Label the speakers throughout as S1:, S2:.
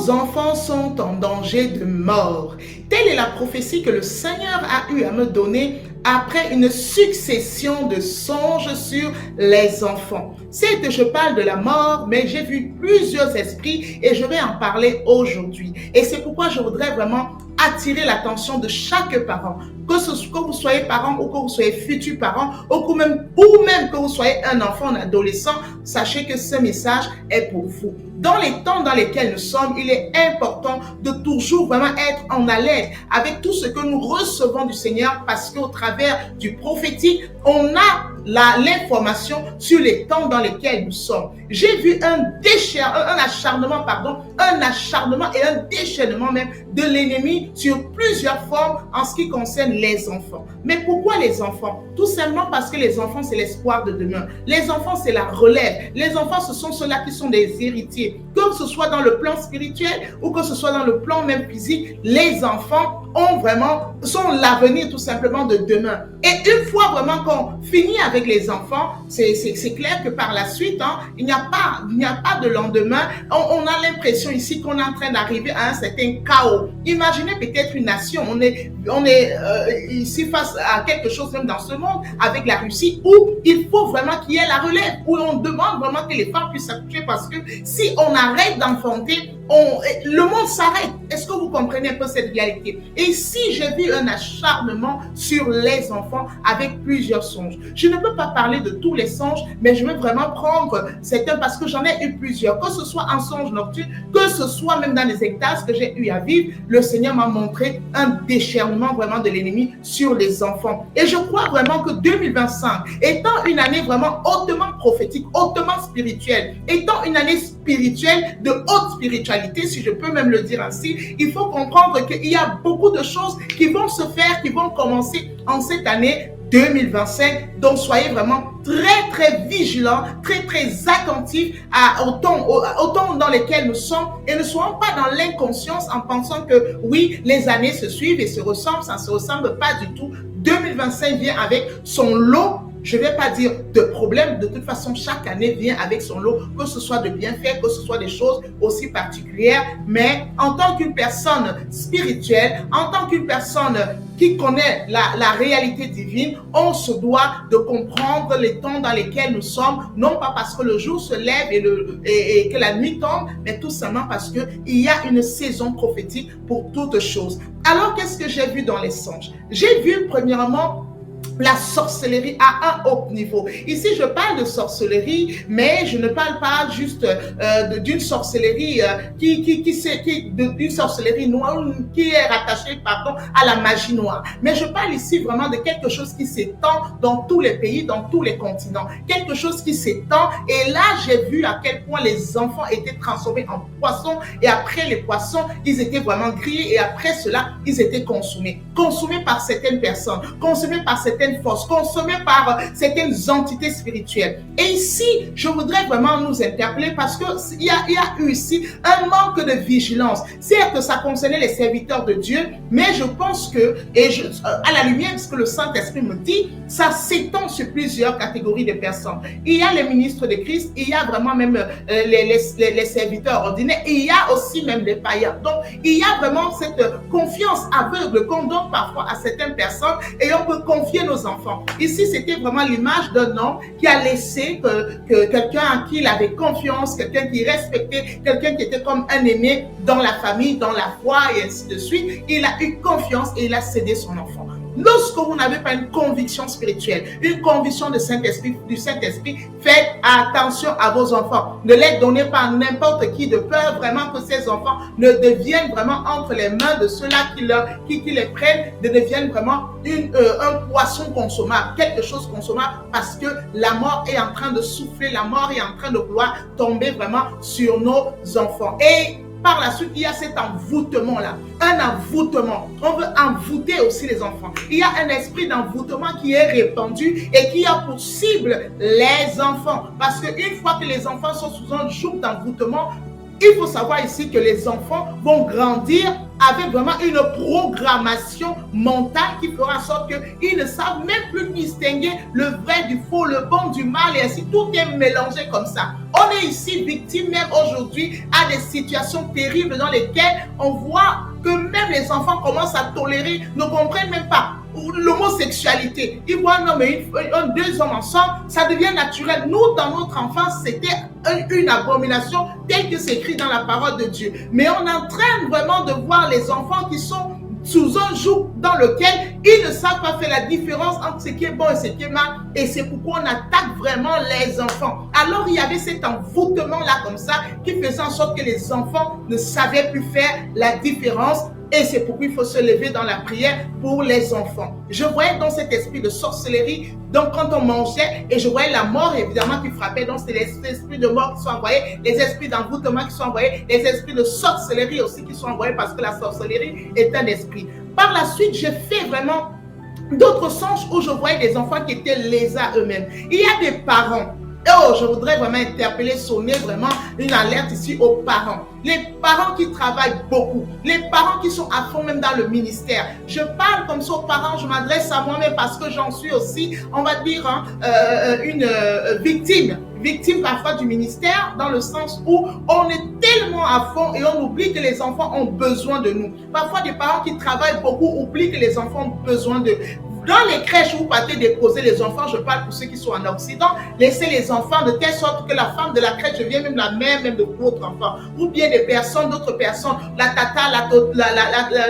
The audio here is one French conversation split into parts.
S1: Nos enfants sont en danger de mort. Telle est la prophétie que le Seigneur a eu à me donner après une succession de songes sur les enfants. C'est que je parle de la mort, mais j'ai vu plusieurs esprits et je vais en parler aujourd'hui. Et c'est pourquoi je voudrais vraiment attirer l'attention de chaque parent, que vous soyez parent ou que vous soyez futur parent, ou même que vous soyez un enfant, un adolescent, sachez que ce message est pour vous. Dans les temps dans lesquels nous sommes, il est important de toujours vraiment être en alerte avec tout ce que nous recevons du Seigneur, parce qu'au travers du prophétique, on a l'information sur les temps dans lesquels nous sommes. J'ai vu un acharnement et un déchaînement même de l'ennemi sur plusieurs formes en ce qui concerne les enfants. Mais pourquoi les enfants? Tout simplement parce que les enfants, c'est l'espoir de demain. Les enfants, c'est la relève. Les enfants, ce sont ceux-là qui sont des héritiers. Que ce soit dans le plan spirituel ou que ce soit dans le plan même physique, les enfants sont l'avenir tout simplement de demain. Et une fois vraiment qu'on finit avec les enfants, c'est clair que par la suite, il n'y a pas de lendemain. On a l'impression ici qu'on est en train d'arriver à un certain chaos. Imaginez peut-être une nation, on est ici face à quelque chose même dans ce monde, avec la Russie, où il faut vraiment qu'il y ait la relève, où on demande vraiment que les femmes puissent s'accoucher, parce que si on arrête d'enfanter, le monde s'arrête. Est-ce que vous comprenez un peu cette réalité? Et ici, j'ai vu un acharnement sur les enfants avec plusieurs songes. Je ne peux pas parler de tous les songes, mais je vais vraiment prendre certains parce que j'en ai eu plusieurs. Que ce soit en songe nocturne, que ce soit même dans les extases que j'ai eu à vivre, le Seigneur m'a montré un déchaînement vraiment de l'ennemi sur les enfants. Et je crois vraiment que 2025, étant une année vraiment hautement prophétique, hautement spirituelle, étant une année spirituelle de haute spiritualité, si je peux même le dire ainsi, il faut comprendre qu'il y a beaucoup de choses qui vont se faire, qui vont commencer en cette année 2025. Donc soyez vraiment très très vigilants, très très attentifs au temps dans lesquels nous sommes, et ne soyons pas dans l'inconscience en pensant que oui, les années se suivent et se ressemblent. Ça ne se ressemble pas du tout. 2025 vient avec son lot, je ne vais pas dire de problème. De toute façon, chaque année vient avec son lot, que ce soit de bienfaits, que ce soit des choses aussi particulières. Mais en tant qu'une personne spirituelle, en tant qu'une personne qui connaît la réalité divine, on se doit de comprendre les temps dans lesquels nous sommes, non pas parce que le jour se lève et que la nuit tombe, mais tout simplement parce qu'il y a une saison prophétique pour toutes choses. Alors, qu'est-ce que j'ai vu dans les songes? J'ai vu premièrement la sorcellerie à un haut niveau. Ici, je parle de sorcellerie, mais je ne parle pas juste d'une sorcellerie d'une sorcellerie noire qui est rattachée, à la magie noire. Mais je parle ici vraiment de quelque chose qui s'étend dans tous les pays, dans tous les continents. Quelque chose qui s'étend. Et là, j'ai vu à quel point les enfants étaient transformés en poissons. Et après les poissons, ils étaient vraiment grillés. Et après cela, ils étaient consommés. Consommés par certaines personnes, consommés par certaines forces, consommées par certaines entités spirituelles. Et ici, je voudrais vraiment nous interpeller parce qu'il y a eu ici un manque de vigilance. Certes, ça concernait les serviteurs de Dieu, mais je pense que, à la lumière de ce que le Saint-Esprit me dit, ça s'étend sur plusieurs catégories de personnes. Il y a les ministres de Christ, il y a vraiment même les serviteurs ordinaires, et il y a aussi même les païens. Donc, il y a vraiment cette confiance aveugle qu'on donne parfois à certaines personnes, et on peut confier nos enfants. Ici, c'était vraiment l'image d'un homme qui a laissé que quelqu'un à qui il avait confiance, quelqu'un qui respectait, quelqu'un qui était comme un aîné dans la famille, dans la foi et ainsi de suite. Il a eu confiance et il a cédé son enfant. Lorsque vous n'avez pas une conviction spirituelle, une conviction du Saint-Esprit, faites attention à vos enfants. Ne les donnez pas à n'importe qui, de peur vraiment que ces enfants ne deviennent vraiment entre les mains de ceux-là qui les prennent, ne deviennent vraiment un poisson consommable, quelque chose consommable, parce que la mort est en train de souffler, la mort est en train de vouloir tomber vraiment sur nos enfants. Et par la suite, il y a cet envoûtement-là. Un envoûtement. On veut envoûter aussi les enfants. Il y a un esprit d'envoûtement qui est répandu et qui a pour cible les enfants. Parce qu'une fois que les enfants sont sous un joug d'envoûtement, il faut savoir ici que les enfants vont grandir avec vraiment une programmation mentale qui fera en sorte qu'ils ne savent même plus distinguer le vrai du faux, le bon du mal, et ainsi tout est mélangé comme ça. On est ici victime même aujourd'hui à des situations terribles dans lesquelles on voit que même les enfants commencent à tolérer, ne comprennent même pas l'homosexualité. Ils voient un homme et deux hommes ensemble, ça devient naturel. Nous, dans notre enfance, c'était une abomination telle que c'est écrit dans la parole de Dieu. Mais on est en train vraiment de voir les enfants qui sont sous un joug dans lequel ils ne savent pas faire la différence entre ce qui est bon et ce qui est mal, et c'est pourquoi on attaque vraiment les enfants. Alors il y avait cet envoûtement là comme ça qui faisait en sorte que les enfants ne savaient plus faire la différence. Et c'est pourquoi il faut se lever dans la prière pour les enfants. Je voyais dans cet esprit de sorcellerie, donc quand on mangeait, et je voyais la mort évidemment qui frappait, donc c'est les esprits de mort qui sont envoyés, les esprits d'envoûtement qui sont envoyés, les esprits de sorcellerie aussi qui sont envoyés, parce que la sorcellerie est un esprit. Par la suite, j'ai fait vraiment d'autres songes où je voyais des enfants qui étaient lésards eux-mêmes. Il y a des parents. Oh, je voudrais vraiment interpeller, sonner vraiment une alerte ici aux parents. Les parents qui travaillent beaucoup, les parents qui sont à fond même dans le ministère. Je parle comme ça aux parents, je m'adresse à moi-même parce que j'en suis aussi, on va dire, une victime parfois du ministère, dans le sens où on est tellement à fond et on oublie que les enfants ont besoin de nous. Parfois, des parents qui travaillent beaucoup oublient que les enfants ont besoin d'eux. Dans les crèches où vous partez déposer les enfants, je parle pour ceux qui sont en Occident, laissez les enfants de telle sorte que la femme de la crèche devient même la mère même de votre enfant. Ou bien des personnes, d'autres personnes, la tata,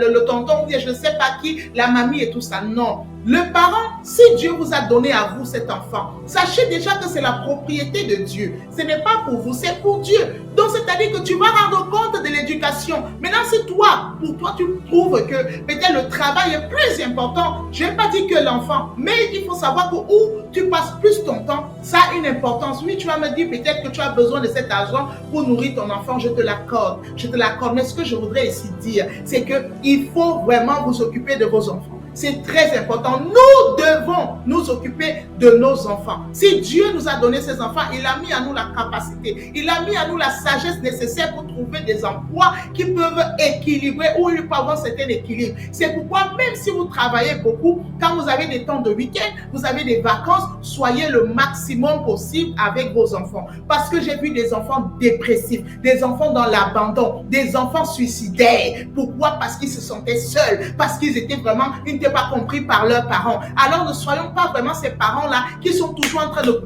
S1: le tonton, ou bien je ne sais pas qui, la mamie et tout ça. Non. Le parent, si Dieu vous a donné à vous cet enfant, sachez déjà que c'est la propriété de Dieu. Ce n'est pas pour vous, c'est pour Dieu. Donc, c'est-à-dire que tu vas rendre compte de l'éducation. Maintenant, si toi, pour toi, tu trouves que peut-être le travail est plus important, je n'ai pas dit que l'enfant, mais il faut savoir que où tu passes plus ton temps, ça a une importance. Oui, tu vas me dire peut-être que tu as besoin de cet argent pour nourrir ton enfant, je te l'accorde. Je te l'accorde. Mais ce que je voudrais ici dire, c'est qu'il faut vraiment vous occuper de vos enfants. C'est très important. Nous devons nous occuper de nos enfants. Si Dieu nous a donné ces enfants, il a mis à nous la capacité, il a mis à nous la sagesse nécessaire pour trouver des emplois qui peuvent équilibrer ou il peut avoir un certain équilibre. C'est pourquoi même si vous travaillez beaucoup, quand vous avez des temps de week-end, vous avez des vacances, soyez le maximum possible avec vos enfants. Parce que j'ai vu des enfants dépressifs, des enfants dans l'abandon, des enfants suicidaires. Pourquoi? Parce qu'ils se sentaient seuls, parce qu'ils étaient vraiment, ils n'étaient pas compris par leurs parents. Alors ne soyons pas vraiment ces parents-là qui sont toujours en train de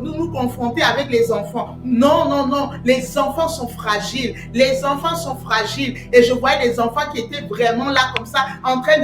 S1: nous confronter avec les enfants. Non, non, non. Les enfants sont fragiles. Les enfants sont fragiles. Et je voyais des enfants qui étaient vraiment là comme ça, en train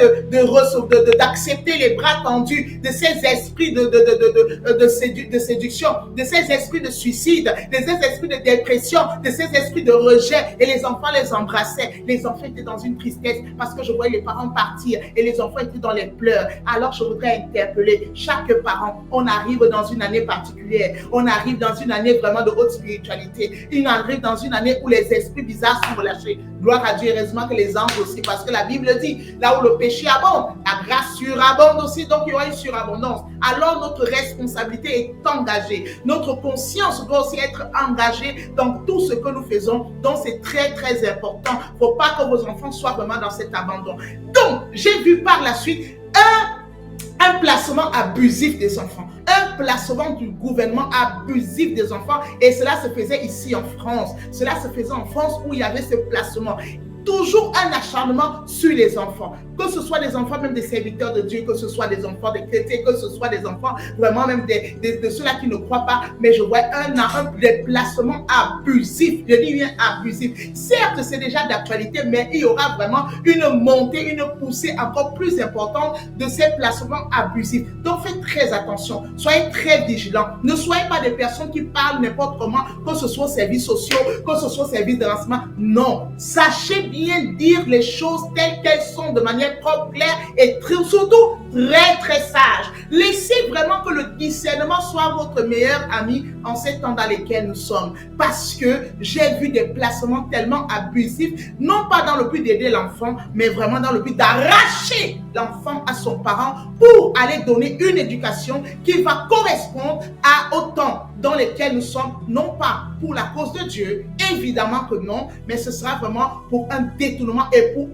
S1: d'accepter les bras tendus de ces esprits de séduction, de ces esprits de suicide, de ces esprits de dépression, de ces esprits de rejet. Et les enfants les embrassaient. Les enfants étaient dans une tristesse parce que je voyais les parents partir et les enfants étaient dans les pleurs. Alors je voudrais interpeller chaque parent. On arrive dans une année particulière. On arrive dans une année vraiment de haute spiritualité. On arrive dans une année où les esprits bizarres sont relâchés. Gloire à Dieu, heureusement que les anges aussi, parce que la Bible dit, là où le péché abonde, la grâce surabonde aussi, donc il y aura une surabondance. Alors notre responsabilité est engagée. Notre conscience doit aussi être engagée dans tout ce que nous faisons. Donc c'est très très important. Il ne faut pas que vos enfants soient vraiment dans cet abandon. Donc j'ai vu par la suite un placement abusif des enfants, un placement du gouvernement abusif des enfants, et cela se faisait ici en France, cela se faisait en France où il y avait ce placement. Toujours un acharnement sur les enfants, que ce soit des enfants même des serviteurs de Dieu, que ce soit des enfants des chrétiens, que ce soit des enfants vraiment même de ceux-là qui ne croient pas, mais je vois un déplacement abusif, je dis bien abusif. Certes, c'est déjà d'actualité, mais il y aura vraiment une montée, une poussée encore plus importante de ces placements abusifs. Donc faites très attention, soyez très vigilants, ne soyez pas des personnes qui parlent n'importe comment, que ce soit aux services sociaux, que ce soit aux services de renseignement. Non, sachez bien dire les choses telles qu'elles sont de manière propre, claire et surtout très très sage. Laissez vraiment que le discernement soit votre meilleur ami en ces temps dans lesquels nous sommes. Parce que j'ai vu des placements tellement abusifs, non pas dans le but d'aider l'enfant, mais vraiment dans le but d'arracher l'enfant à son parent pour aller donner une éducation qui va correspondre au temps dans lequel nous sommes, non pas pour la cause de Dieu, évidemment que non, mais ce sera vraiment pour un détournement et pour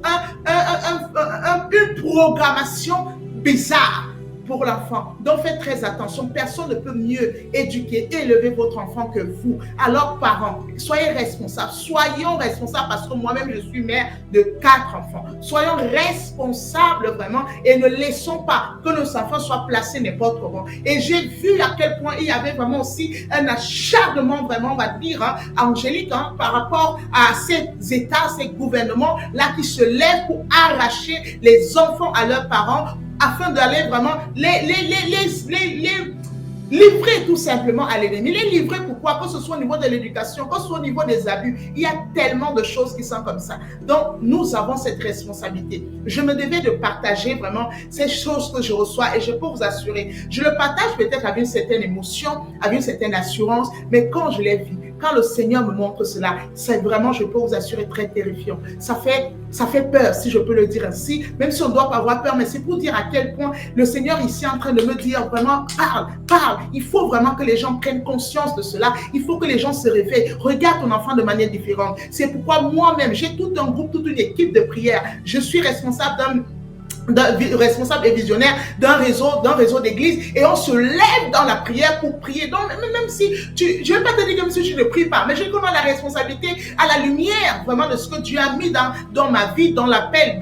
S1: une programmation bizarre pour l'enfant. Donc faites très attention, personne ne peut mieux éduquer et élever votre enfant que vous. Alors parents, soyez responsables, soyons responsables parce que moi-même je suis mère de 4 enfants. Soyons responsables vraiment et ne laissons pas que nos enfants soient placés n'importe comment. Et j'ai vu à quel point il y avait vraiment aussi un acharnement vraiment, on va dire, angélique par rapport à ces États, ces gouvernements-là qui se lèvent pour arracher les enfants à leurs parents afin d'aller vraiment les livrer tout simplement à l'ennemi. Les livrer pourquoi? Que ce soit au niveau de l'éducation, que ce soit au niveau des abus. Il y a tellement de choses qui sont comme ça. Donc, nous avons cette responsabilité. Je me devais de partager vraiment ces choses que je reçois et je peux vous assurer, je le partage peut-être avec une certaine émotion, avec une certaine assurance, mais quand je l'ai vu, quand le Seigneur me montre cela, c'est vraiment, je peux vous assurer, très terrifiant. Ça fait peur, si je peux le dire ainsi, même si on ne doit pas avoir peur, mais c'est pour dire à quel point le Seigneur ici est en train de me dire vraiment, parle. Il faut vraiment que les gens prennent conscience de cela. Il faut que les gens se réveillent. Regarde ton enfant de manière différente. C'est pourquoi moi-même, j'ai tout un groupe, toute une équipe de prière. Je suis responsable responsable et visionnaire d'un réseau d'église et on se lève dans la prière pour prier. Donc même si je ne vais pas te dire comme si tu ne pries pas, mais j'ai comme la responsabilité à la lumière vraiment de ce que Dieu a mis dans ma vie, dans l'appel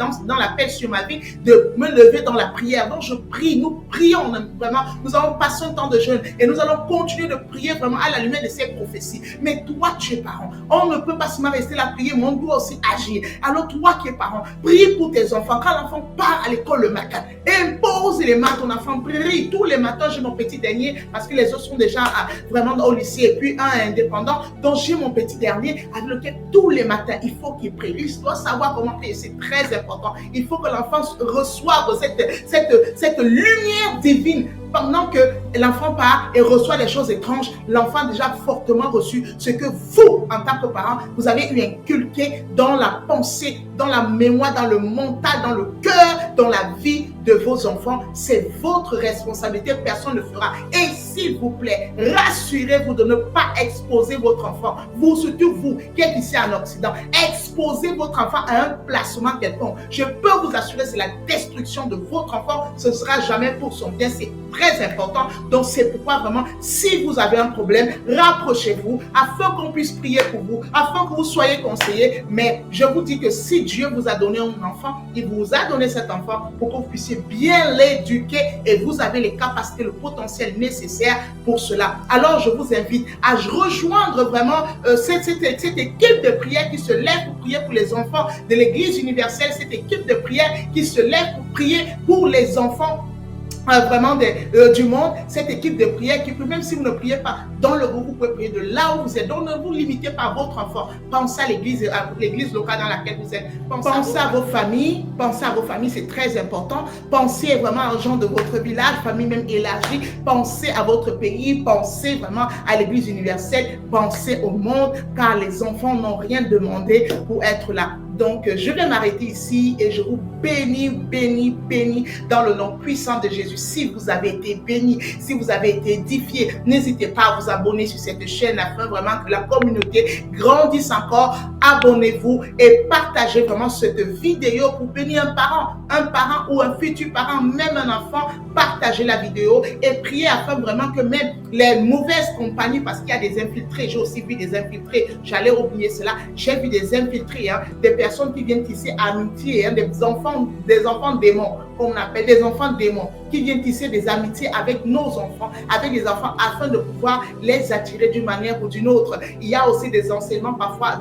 S1: sur ma vie, de me lever dans la prière. Donc je prie, nous prions vraiment, nous allons passer un temps de jeûne et nous allons continuer de prier vraiment à la lumière de ces prophéties. Mais toi tu es parent, on ne peut pas seulement rester là prier, mais on doit aussi agir. Alors toi qui es parent, prie pour tes enfants. Quand l'enfant part à l'école le matin, impose les mains à ton enfant, prie tous les matins. J'ai mon petit dernier parce que les autres sont déjà vraiment au lycée et puis un indépendant. Donc j'ai mon petit dernier avec lequel tous les matins il faut qu'il prie. Il doit savoir comment prier, c'est très important. Il faut que l'enfant reçoive cette lumière divine. Pendant que l'enfant part et reçoit des choses étranges, l'enfant a déjà fortement reçu ce que vous, en tant que parent, vous avez eu inculqué dans la pensée, dans la mémoire, dans le mental, dans le cœur, dans la vie de vos enfants. C'est votre responsabilité, personne ne le fera. Et s'il vous plaît, rassurez-vous de ne pas exposer votre enfant. Vous, surtout vous, qui êtes ici en Occident, exposez votre enfant à un placement quelconque. Je peux vous assurer, c'est la destruction de votre enfant. Ce ne sera jamais pour son bien. C'est très important. Donc, c'est pourquoi vraiment, si vous avez un problème, rapprochez-vous afin qu'on puisse prier pour vous, afin que vous soyez conseillés. Mais je vous dis que si Dieu vous a donné un enfant, il vous a donné cet enfant pour que vous puissiez bien l'éduquer et vous avez les capacités, le potentiel nécessaire pour cela. Alors, je vous invite à rejoindre vraiment cette équipe de prière qui se lève pour prier pour les enfants de l'Église universelle, cette équipe de prière qui se lève pour prier pour les enfants vraiment du monde, cette équipe de prière qui peut, même si vous ne priez pas dans le groupe, vous pouvez prier de là où vous êtes. Donc ne vous limitez pas à votre enfant. Pensez à l'église locale dans laquelle vous êtes. Pensez à vos familles, c'est très important. Pensez vraiment aux gens de votre village, famille même élargie. Pensez à votre pays, pensez vraiment à l'église universelle, pensez au monde, car les enfants n'ont rien demandé pour être là. Donc, je vais m'arrêter ici et je vous bénis dans le nom puissant de Jésus. Si vous avez été bénis, si vous avez été édifiés, n'hésitez pas à vous abonner sur cette chaîne afin vraiment que la communauté grandisse encore. Abonnez-vous et partagez vraiment cette vidéo pour bénir un parent ou un futur parent, même un enfant. Partagez la vidéo et priez afin vraiment que même les mauvaises compagnies, parce qu'il y a des infiltrés, j'ai aussi vu des infiltrés, j'allais oublier cela, j'ai vu des infiltrés, des personnes qui viennent tisser amitié, des enfants démons, comme on appelle des enfants démons, qui viennent tisser des amitiés avec nos enfants, avec les enfants, afin de pouvoir les attirer d'une manière ou d'une autre. Il y a aussi des enseignants parfois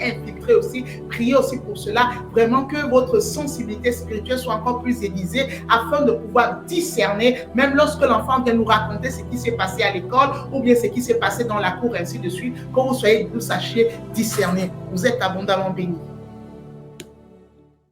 S1: infiltrés aussi. Priez aussi pour cela, vraiment que votre sensibilité spirituelle soit encore plus aiguisée, afin de pouvoir discerner, même lorsque l'enfant vient nous raconter ce qui s'est passé à l'école, ou bien ce qui s'est passé dans la cour, ainsi de suite, que vous sachiez discerner. Vous êtes abondamment bénis.